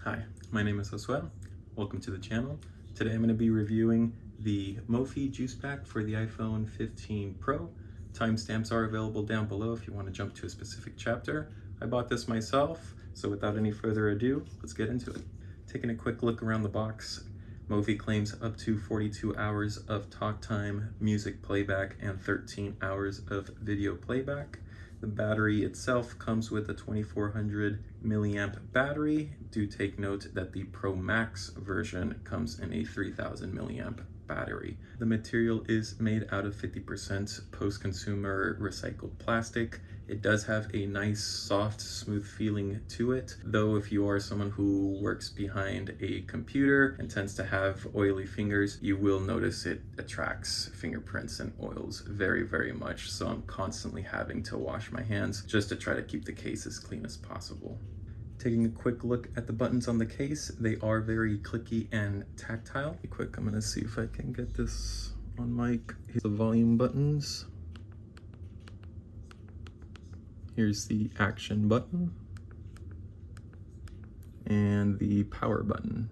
Hi, my name is Josué. Welcome to the channel. Today I'm going to be reviewing the Mophie juice pack for the iPhone 15 Pro. Timestamps are available down below if you want to jump to a specific chapter. I bought this myself, so without any further ado, let's get into it. Taking a quick look around the box, Mophie claims up to 42 hours of talk time, music playback, and 13 hours of video playback. The battery itself comes with a 2400 milliamp battery. Do take note that the Pro Max version comes in a 3000 milliamp battery. The material is made out of 50% post-consumer recycled plastic. It does have a nice, soft, smooth feeling to it, though if you are someone who works behind a computer and tends to have oily fingers, you will notice it attracts fingerprints and oils very much, so I'm constantly having to wash my hands just to try to keep the case as clean as possible. Taking a quick look at the buttons on the case, they are very clicky and tactile. I'm gonna see if I can get this on mic. Here's the volume buttons. Here's the action button and the power button.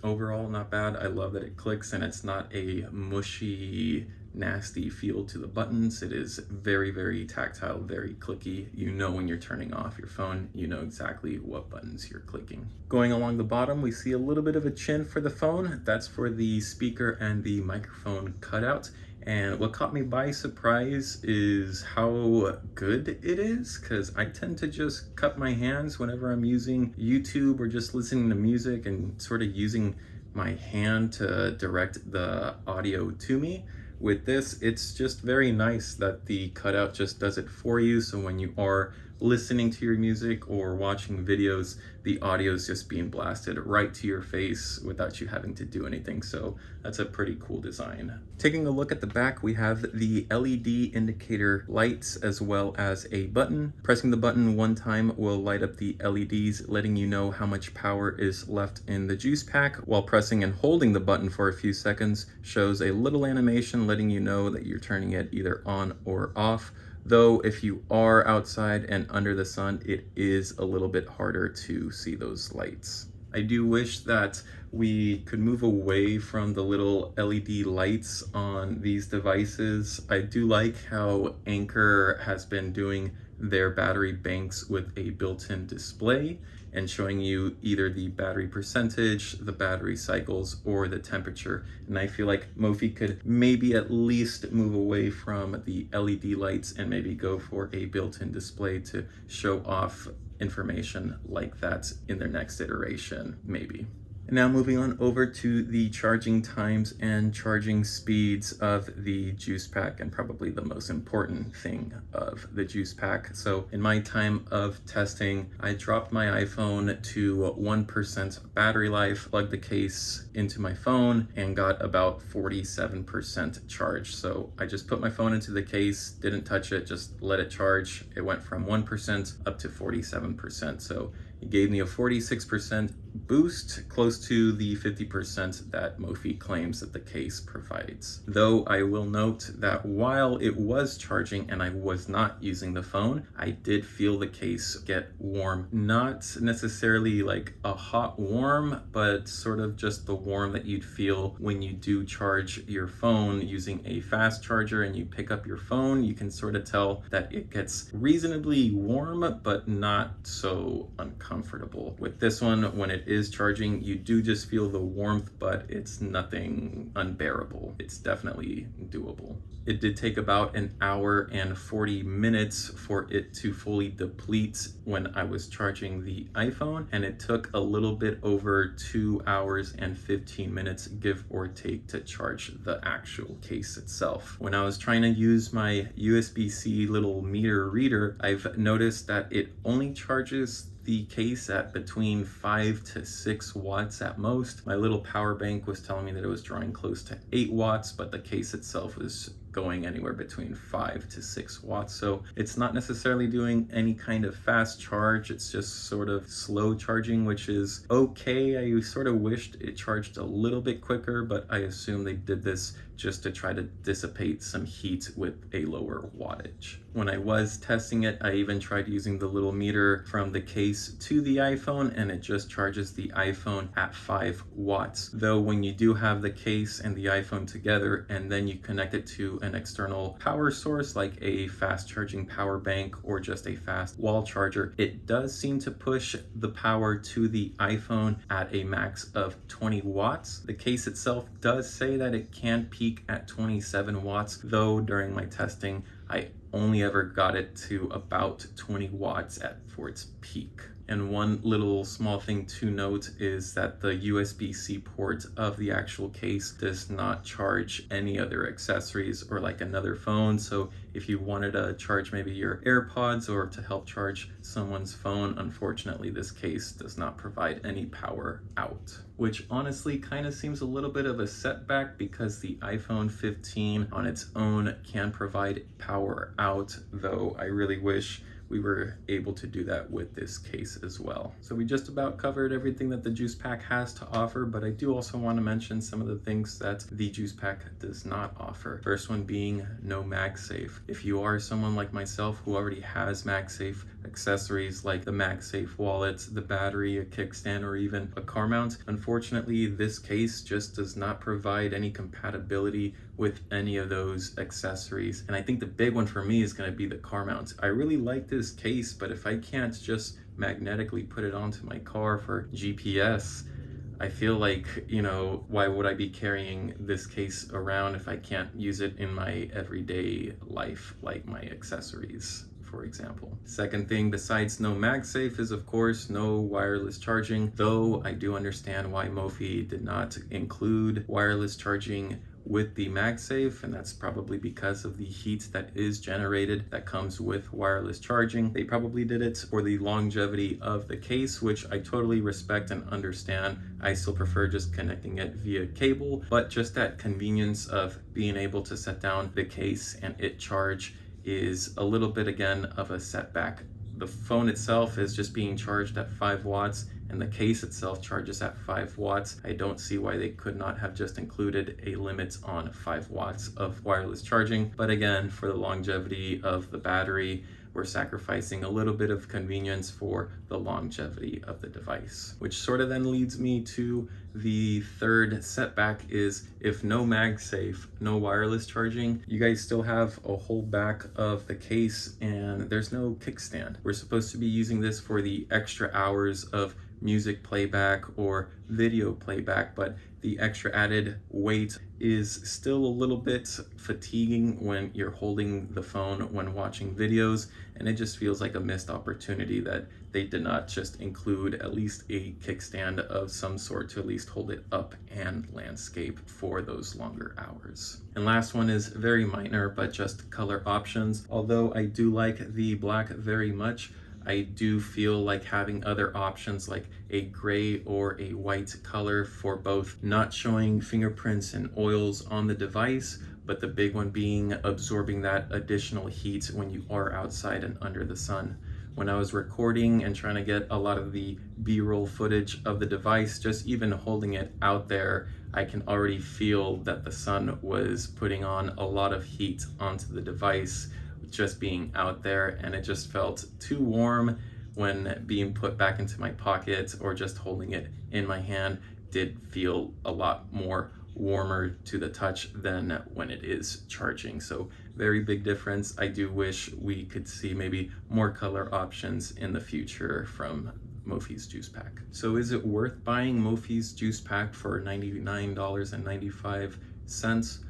Overall, not bad. I love that it clicks and it's not a mushy, nasty feel to the buttons. It is very tactile, very clicky. You know when you're turning off your phone, you know exactly what buttons you're clicking. Going along the bottom, we see a little bit of a chin for the phone. That's for the speaker and the microphone cutout. And what caught me by surprise is how good it is, because I tend to just cup my hands whenever I'm using YouTube or just listening to music and sort of using my hand to direct the audio to me. With this, it's just very nice that the cutout just does it for you, so when you are listening to your music or watching videos, the audio is just being blasted right to your face without you having to do anything, so that's a pretty cool design. Taking a look at the back, we have the LED indicator lights as well as a button. Pressing the button one time will light up the LEDs, letting you know how much power is left in the juice pack, while pressing and holding the button for a few seconds shows a little animation letting you know that you're turning it either on or off. Though if you are outside and under the sun, it is a little bit harder to see those lights. I do wish that we could move away from the little LED lights on these devices. I do like how Anker has been doing their battery banks with a built-in display and showing you either the battery percentage, the battery cycles, or the temperature. And I feel like Mophie could maybe at least move away from the LED lights and maybe go for a built-in display to show off information like that in their next iteration, maybe. Now moving on over to the charging times and charging speeds of the juice pack, and probably the most important thing of the juice pack. So in my time of testing, I dropped my iPhone to 1% battery life, plugged the case into my phone, and got about 47% charge. So I just put my phone into the case, didn't touch it, just let it charge. It went from 1% up to 47%. So it gave me a 46% boost, close to the 50% that Mophie claims that the case provides. Though I will note that while it was charging and I was not using the phone, I did feel the case get warm. Not necessarily like a hot warm, but sort of just the warm that you'd feel when you do charge your phone using a fast charger and you pick up your phone. You can sort of tell that it gets reasonably warm, but not so uncomfortable. With this one, when it is charging, you do just feel the warmth, but it's nothing unbearable. It's definitely doable. It did take about an hour and 40 minutes for it to fully deplete when I was charging the iPhone, and it took a little bit over 2 hours and 15 minutes, give or take, to charge the actual case itself. When I was trying to use my USB-C little meter reader, I've noticed that it only charges the case at between 5 to 6 watts at most. My little power bank was telling me that it was drawing close to 8 watts, but the case itself was going anywhere between 5 to 6 watts. So it's not necessarily doing any kind of fast charge. It's just sort of slow charging, which is okay. I sort of wished it charged a little bit quicker, but I assume they did this just to try to dissipate some heat with a lower wattage. When I was testing it, I even tried using the little meter from the case to the iPhone, and it just charges the iPhone at 5 watts. Though when you do have the case and the iPhone together and then you connect it to an external power source like a fast charging power bank or just a fast wall charger, it does seem to push the power to the iPhone at a max of 20 watts. The case itself does say that it can peak at 27 watts, though during my testing I only ever got it to about 20 watts for its peak. And one little small thing to note is that the USB-C port of the actual case does not charge any other accessories or like another phone. So if you wanted to charge maybe your AirPods or to help charge someone's phone, unfortunately this case does not provide any power out. Which honestly kind of seems a little bit of a setback because the iPhone 15 on its own can provide power out, though I really wish we were able to do that with this case as well. So we just about covered everything that the Juice Pack has to offer, but I do also want to mention some of the things that the Juice Pack does not offer. First one being no MagSafe. If you are someone like myself who already has MagSafe accessories like the MagSafe wallet, the battery, a kickstand, or even a car mount, unfortunately this case just does not provide any compatibility with any of those accessories. And I think the big one for me is going to be the car mount. I really like this case, but if I can't just magnetically put it onto my car for GPS, I feel like, why would I be carrying this case around if I can't use it in my everyday life, like my accessories, for example. Second thing besides no MagSafe is of course no wireless charging, though I do understand why Mophie did not include wireless charging with the MagSafe, and that's probably because of the heat that is generated that comes with wireless charging. They probably did it for the longevity of the case, which I totally respect and understand. I still prefer just connecting it via cable, but just that convenience of being able to set down the case and it charge is a little bit again of a setback. The phone itself is just being charged at 5 watts and the case itself charges at 5 watts. I don't see why they could not have just included a limit on 5 watts of wireless charging. But again, for the longevity of the battery, we're sacrificing a little bit of convenience for the longevity of the device. Which sort of then leads me to the third setback is if no MagSafe, no wireless charging, you guys still have a whole back of the case and there's no kickstand. We're supposed to be using this for the extra hours of music playback or video playback, but the extra added weight is still a little bit fatiguing when you're holding the phone when watching videos, and it just feels like a missed opportunity that they did not just include at least a kickstand of some sort to at least hold it up and landscape for those longer hours. And last one is very minor, but just color options. Although I do like the black very much, I do feel like having other options like a gray or a white color for both not showing fingerprints and oils on the device, but the big one being absorbing that additional heat when you are outside and under the sun. When I was recording and trying to get a lot of the B-roll footage of the device, just even holding it out there, I can already feel that the sun was putting on a lot of heat onto the device just being out there, and it just felt too warm when being put back into my pocket or just holding it in my hand did feel a lot more warmer to the touch than when it is charging. So very big difference. I do wish we could see maybe more color options in the future from Mophie's Juice Pack. So is it worth buying Mophie's Juice Pack for $99.95?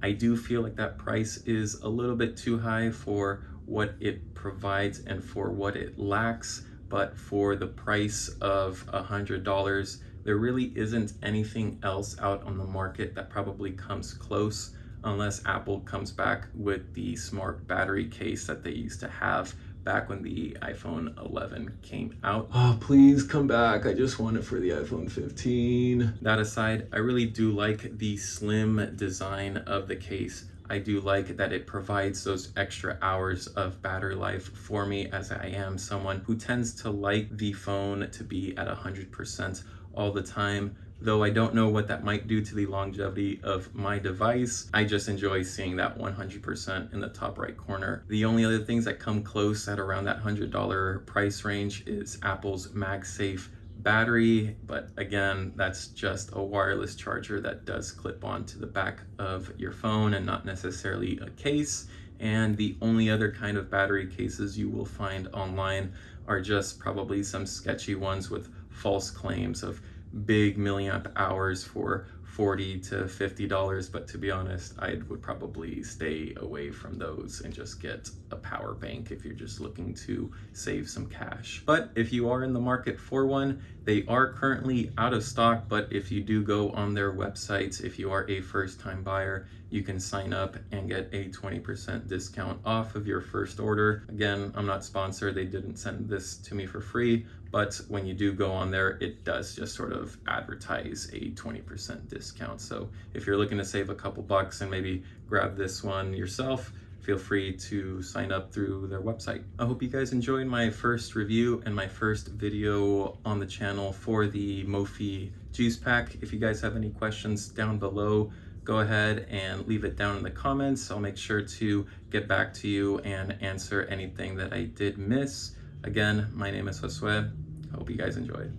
I do feel like that price is a little bit too high for what it provides and for what it lacks, but for the price of $100, there really isn't anything else out on the market that probably comes close, unless Apple comes back with the smart battery case that they used to have back when the iPhone 11 came out. Oh, please come back. I just want it for the iPhone 15. That aside, I really do like the slim design of the case. I do like that it provides those extra hours of battery life for me, as I am someone who tends to like the phone to be at 100% all the time. Though I don't know what that might do to the longevity of my device, I just enjoy seeing that 100% in the top right corner. The only other things that come close at around that $100 price range is Apple's MagSafe battery, but again, that's just a wireless charger that does clip onto the back of your phone and not necessarily a case. And the only other kind of battery cases you will find online are just probably some sketchy ones with false claims of big milliamp hours for $40 to $50, but to be honest, I would probably stay away from those and just get a power bank if you're just looking to save some cash. But if you are in the market for one, they are currently out of stock, but if you do go on their websites, if you are a first-time buyer, you can sign up and get a 20% discount off of your first order. Again, I'm not sponsored, they didn't send this to me for free, but when you do go on there, it does just sort of advertise a 20% discount. So if you're looking to save a couple bucks and maybe grab this one yourself, feel free to sign up through their website. I hope you guys enjoyed my first review and my first video on the channel for the Mophie juice pack. If you guys have any questions down below, go ahead and leave it down in the comments. I'll make sure to get back to you and answer anything that I did miss. Again, my name is Josue. I hope you guys enjoyed.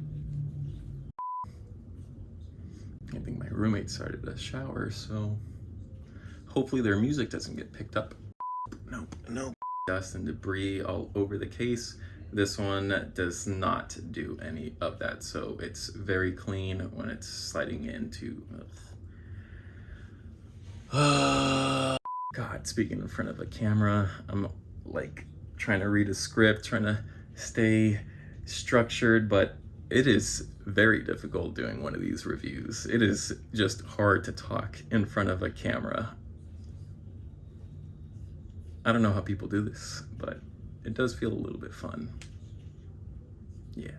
I think my roommate started a shower, so hopefully their music doesn't get picked up. No. Dust and debris all over the case. This one does not do any of that, so it's very clean when it's sliding into. God, speaking in front of a camera, I'm like trying to read a script, trying to stay structured, but it is very difficult doing one of these reviews. It is just hard to talk in front of a camera. I don't know how people do this, but it does feel a little bit fun. Yeah.